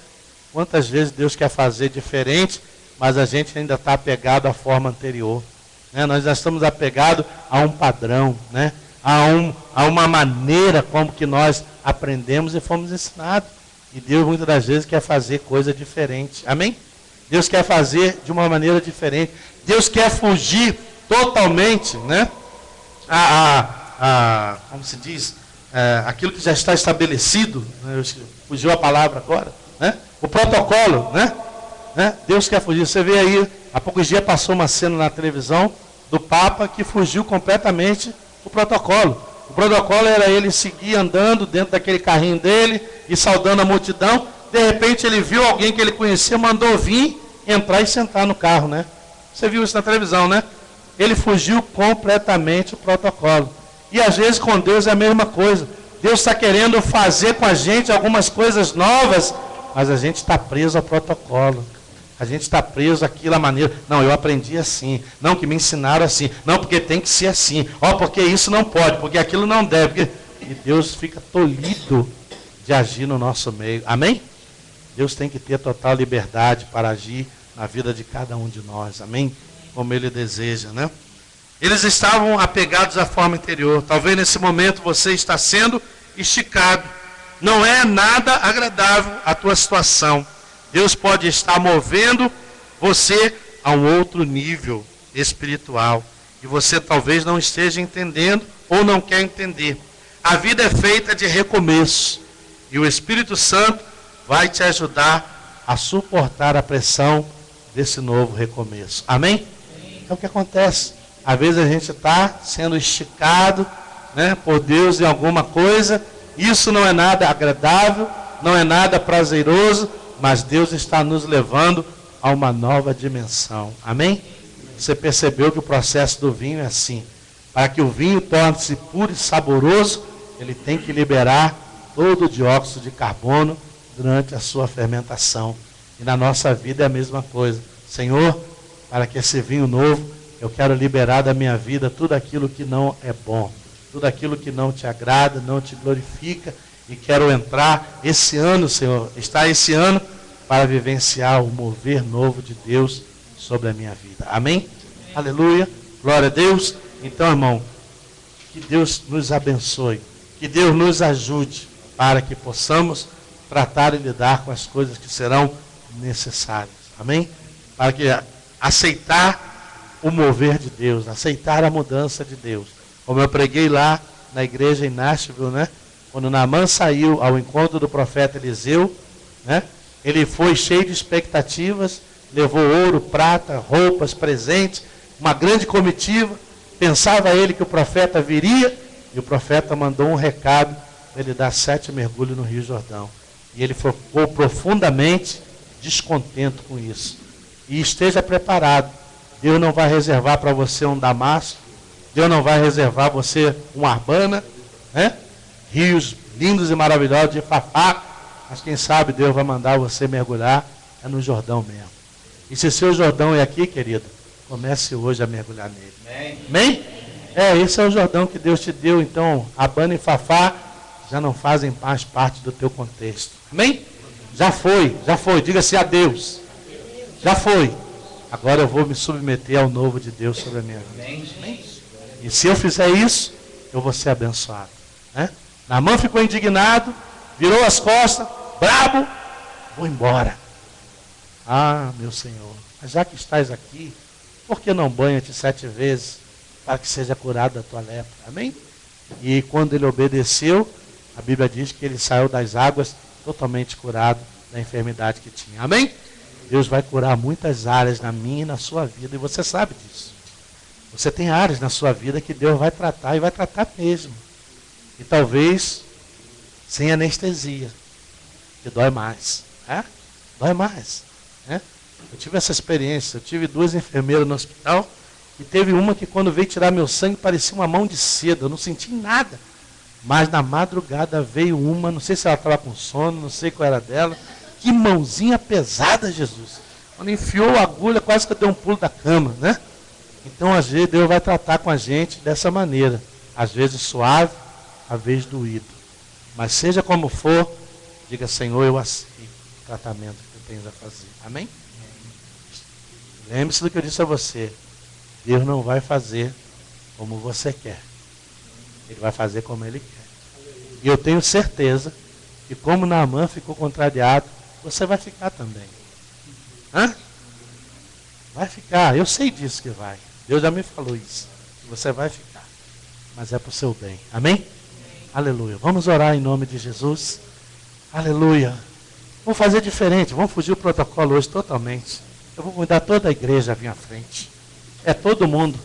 Quantas vezes Deus quer fazer diferente, mas a gente ainda está apegado à forma anterior. Né? Nós já estamos apegados a um padrão, né? a uma maneira como que nós aprendemos e fomos ensinados. E Deus muitas das vezes quer fazer coisa diferente. Amém? Deus quer fazer de uma maneira diferente. Deus quer fugir totalmente, né? Como se diz? Aquilo que já está estabelecido. Né? Fugiu a palavra agora. Né? O protocolo, né? Deus quer fugir. Você vê aí, há poucos dias passou uma cena na televisão do Papa que fugiu completamente o protocolo. O protocolo era ele seguir andando dentro daquele carrinho dele e saudando a multidão. De repente ele viu alguém que ele conhecia, mandou vir, entrar e sentar no carro, né? Você viu isso na televisão, né? Ele fugiu completamente o protocolo. E às vezes com Deus é a mesma coisa. Deus está querendo fazer com a gente algumas coisas novas, mas a gente está preso ao protocolo. A gente está preso àquela maneira. Não, eu aprendi assim. Não, que me ensinaram assim. Não, porque tem que ser assim. Porque isso não pode, porque aquilo não deve. E Deus fica tolhido de agir no nosso meio. Amém? Deus tem que ter total liberdade para agir na vida de cada um de nós. Amém? Como Ele deseja, né? Eles estavam apegados à forma interior. Talvez nesse momento você está sendo esticado. Não é nada agradável a tua situação. Deus pode estar movendo você a um outro nível espiritual. E você talvez não esteja entendendo ou não quer entender. A vida é feita de recomeço. E o Espírito Santo vai te ajudar a suportar a pressão desse novo recomeço. Amém? É o que acontece. Às vezes a gente está sendo esticado, né, por Deus em alguma coisa. Isso não é nada agradável, não é nada prazeroso, mas Deus está nos levando a uma nova dimensão. Amém? Você percebeu que o processo do vinho é assim. Para que o vinho torne-se puro e saboroso, ele tem que liberar todo o dióxido de carbono durante a sua fermentação. E na nossa vida é a mesma coisa. Senhor, para que esse vinho novo, eu quero liberar da minha vida tudo aquilo que não é bom. Tudo aquilo que não te agrada, não te glorifica. E quero entrar esse ano, Senhor, estar esse ano para vivenciar o mover novo de Deus sobre a minha vida. Amém? Aleluia. Glória a Deus. Então, irmão, que Deus nos abençoe. Que Deus nos ajude para que possamos tratar e lidar com as coisas que serão necessárias. Amém? Para que aceitar o mover de Deus, aceitar a mudança de Deus. Como eu preguei lá na igreja em Nashville, né? Quando Naamã saiu ao encontro do profeta Eliseu, né? Ele foi cheio de expectativas, levou ouro, prata, roupas, presentes, uma grande comitiva. Pensava ele que o profeta viria, e o profeta mandou um recado para ele dar 7 mergulhos no Rio Jordão. E ele ficou profundamente descontente com isso. E esteja preparado. Deus não vai reservar para você um Damasco. Deus não vai reservar você um Arbana, né? Rios lindos e maravilhosos de Fafá. Mas quem sabe Deus vai mandar você mergulhar é no Jordão mesmo. E se seu Jordão é aqui, querido, comece hoje a mergulhar nele. Amém? Amém? Esse é o Jordão que Deus te deu. Então, Abana e Fafá já não fazem mais parte do teu contexto. Amém? Já foi. Diga-se a Deus. Já foi. Agora eu vou me submeter ao novo de Deus sobre a minha vida. Amém? E se eu fizer isso, eu vou ser abençoado. Né? Naamã ficou indignado, virou as costas, brabo, vou embora. Ah, meu Senhor, mas já que estás aqui, por que não banha-te 7 vezes para que seja curado da tua lepra? Amém? E quando ele obedeceu, a Bíblia diz que ele saiu das águas totalmente curado da enfermidade que tinha. Amém? Deus vai curar muitas áreas na minha e na sua vida, e você sabe disso. Você tem áreas na sua vida que Deus vai tratar, e vai tratar mesmo. E talvez sem anestesia, que dói mais. Dói mais. Eu tive essa experiência. Eu tive 2 enfermeiras no hospital E teve uma que quando veio tirar meu sangue parecia uma mão de seda, eu não senti nada. Mas na madrugada veio uma, não sei se ela estava com sono, não sei qual era dela. Que mãozinha pesada, Jesus. Quando enfiou a agulha, quase que eu dei um pulo da cama, né? Então, às vezes, Deus vai tratar com a gente dessa maneira. Às vezes suave, às vezes doído. Mas seja como for, diga, Senhor, eu aceito o tratamento que tu tens a fazer. Amém? Lembre-se do que eu disse a você. Deus não vai fazer como você quer. Ele vai fazer como Ele quer. E eu tenho certeza que como Naamã ficou contrariado, você vai ficar também. Hã? Vai ficar. Eu sei disso que vai. Deus já me falou isso. Que você vai ficar. Mas é para o seu bem. Amém? Aleluia. Vamos orar em nome de Jesus. Aleluia. Vamos fazer diferente. Vamos fugir do protocolo hoje totalmente. Eu vou convidar toda a igreja a vir à frente. É todo mundo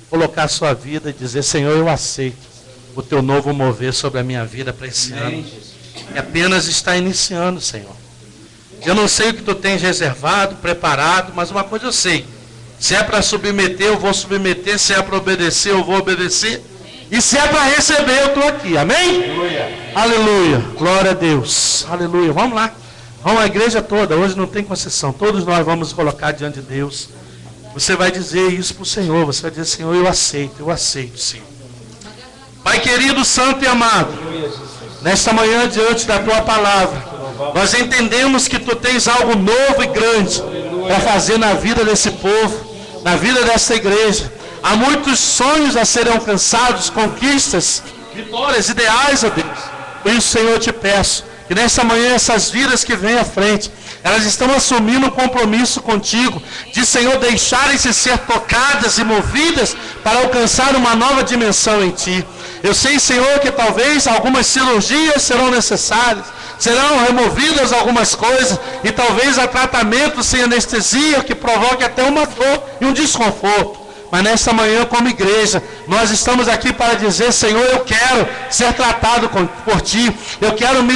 colocar a sua vida e dizer, Senhor, eu aceito o teu novo mover sobre a minha vida para esse ano. E apenas está iniciando, Senhor. Eu não sei o que tu tens reservado, preparado, mas uma coisa eu sei. Se é para submeter, eu vou submeter. Se é para obedecer, eu vou obedecer. E se é para receber, eu estou aqui. Amém? Aleluia. Aleluia. Glória a Deus. Aleluia. Vamos lá. Vamos, a igreja toda. Hoje não tem concessão. Todos nós vamos colocar diante de Deus. Você vai dizer isso para o Senhor. Você vai dizer, Senhor, eu aceito, Senhor. Pai querido, santo e amado, nesta manhã, diante da tua palavra, nós entendemos que tu tens algo novo e grande para fazer na vida desse povo, na vida dessa igreja. Há muitos sonhos a serem alcançados, conquistas, vitórias, ideais, ó Deus. Por isso, Senhor, eu te peço que nessa manhã essas vidas que vêm à frente, elas estão assumindo um compromisso contigo, de, Senhor, deixarem-se ser tocadas e movidas para alcançar uma nova dimensão em ti. Eu sei, Senhor, que talvez algumas cirurgias serão necessárias, serão removidas algumas coisas, e talvez há tratamento sem anestesia que provoque até uma dor e um desconforto. Mas nessa manhã, como igreja, nós estamos aqui para dizer, Senhor, eu quero ser tratado por Ti, eu quero me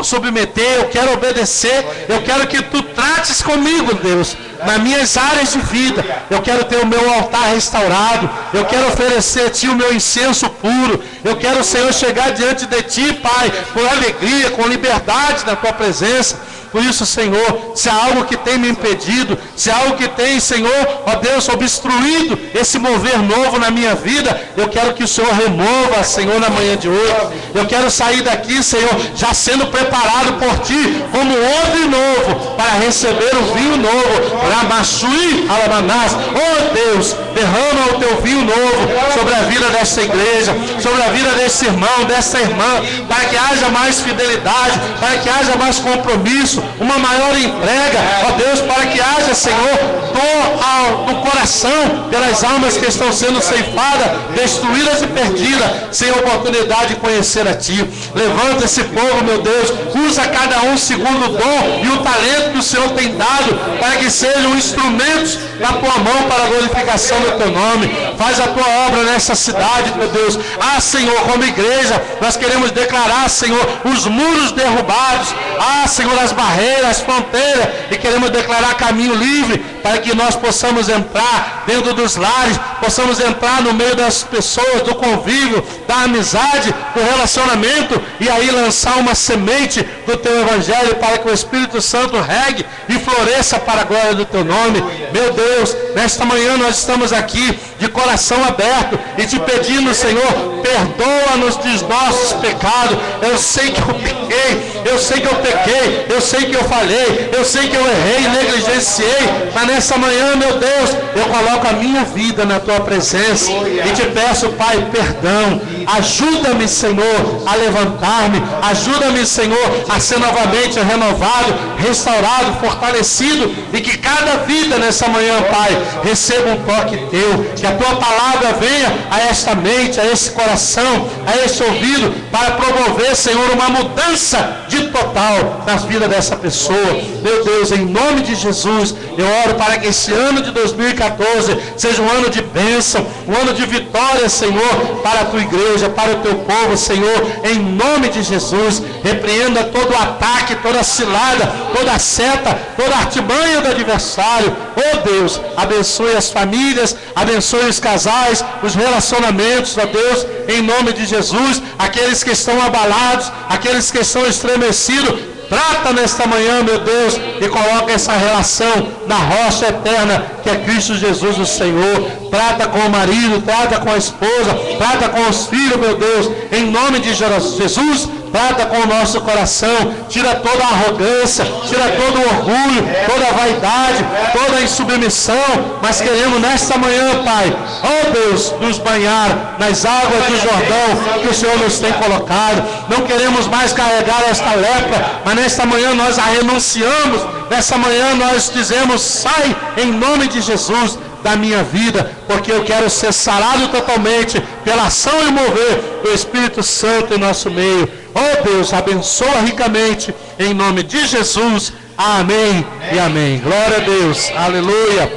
submeter, eu quero obedecer, eu quero que Tu trates comigo, Deus, nas minhas áreas de vida. Eu quero ter o meu altar restaurado, eu quero oferecer a Ti o meu incenso puro, eu quero, Senhor, chegar diante de Ti, Pai, com alegria, com liberdade na Tua presença. Por isso, Senhor, se há algo que tem me impedido, se há algo que tem, Senhor, ó Deus, obstruído esse mover novo na minha vida, eu quero que o Senhor remova, Senhor, na manhã de hoje. Eu quero sair daqui, Senhor, já sendo preparado por Ti, como odre novo, para receber o vinho novo. Ramashui alamanás. Oh Deus, derrama o Teu vinho novo sobre a vida dessa igreja, sobre a vida desse irmão, dessa irmã, para que haja mais fidelidade, para que haja mais compromisso, uma maior entrega, ó Deus, para que haja, Senhor, dor no coração pelas almas que estão sendo ceifadas, destruídas e perdidas, sem oportunidade de conhecer a Ti. Levanta esse povo, meu Deus, usa cada um segundo o dom e o talento que o Senhor tem dado, para que sejam instrumentos na Tua mão para a glorificação do Teu nome. Faz a Tua obra nessa cidade, meu Deus. Ah, Senhor, como igreja, nós queremos declarar, Senhor, os muros derrubados. Ah, Senhor, as barreiras, as fronteiras, e queremos declarar caminho livre para que nós possamos entrar dentro dos lares, possamos entrar no meio das pessoas, do convívio, da amizade, do relacionamento, e aí lançar uma semente do Teu Evangelho para que o Espírito Santo regue e floresça para a glória do Teu nome. Meu Deus, nesta manhã nós estamos aqui de coração aberto e te pedindo, Senhor, perdoa-nos dos nossos pecados. Eu sei que eu pequei, eu sei que eu pequei, eu sei que eu falhei, eu sei que eu errei, negligenciei, mas nessa manhã, meu Deus, eu coloco a minha vida na Tua presença e te peço, Pai, perdão. Ajuda-me, Senhor, a levantar-me, ajuda-me, Senhor, a ser novamente renovado, restaurado, fortalecido, e que cada vida nessa manhã, Pai, receba um toque Teu, que a Tua palavra venha a esta mente, a esse coração, a esse ouvido, para promover, Senhor, uma mudança de total nas vidas dessa pessoa. Meu Deus, em nome de Jesus, eu oro para que esse ano de 2014 seja um ano de bênção, um ano de vitória, Senhor, para a Tua igreja, para o Teu povo, Senhor, em nome de Jesus. Repreenda todo o ataque, toda a cilada, toda a seta, toda a artimanha do adversário. Oh Deus, abençoe as famílias, abençoe os casais, os relacionamentos, ó Deus, em nome de Jesus, aqueles que estão abalados, aqueles que estão estremecidos, trata nesta manhã, meu Deus, e coloca essa relação na rocha eterna, que é Cristo Jesus, o Senhor. Trata com o marido, trata com a esposa, trata com os filhos, meu Deus, em nome de Jesus. Trata com o nosso coração, tira toda a arrogância, tira todo o orgulho, toda a vaidade, toda a insubmissão. Mas queremos nesta manhã, Pai, ó Deus, nos banhar nas águas do Jordão que o Senhor nos tem colocado. Não queremos mais carregar esta lepra, mas nesta manhã nós a renunciamos. Nesta manhã nós dizemos: sai em nome de Jesus da minha vida, porque eu quero ser sarado totalmente pela ação e mover do Espírito Santo em nosso meio. Oh Deus, abençoa ricamente em nome de Jesus. Amém e amém. Glória a Deus. Aleluia.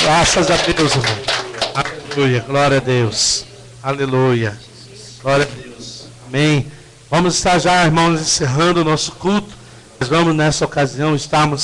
Graças a Deus, irmão. Aleluia. Glória a Deus. Aleluia. Glória a Deus. Amém. Vamos estar já, irmãos, encerrando o nosso culto. Nós vamos nessa ocasião estarmos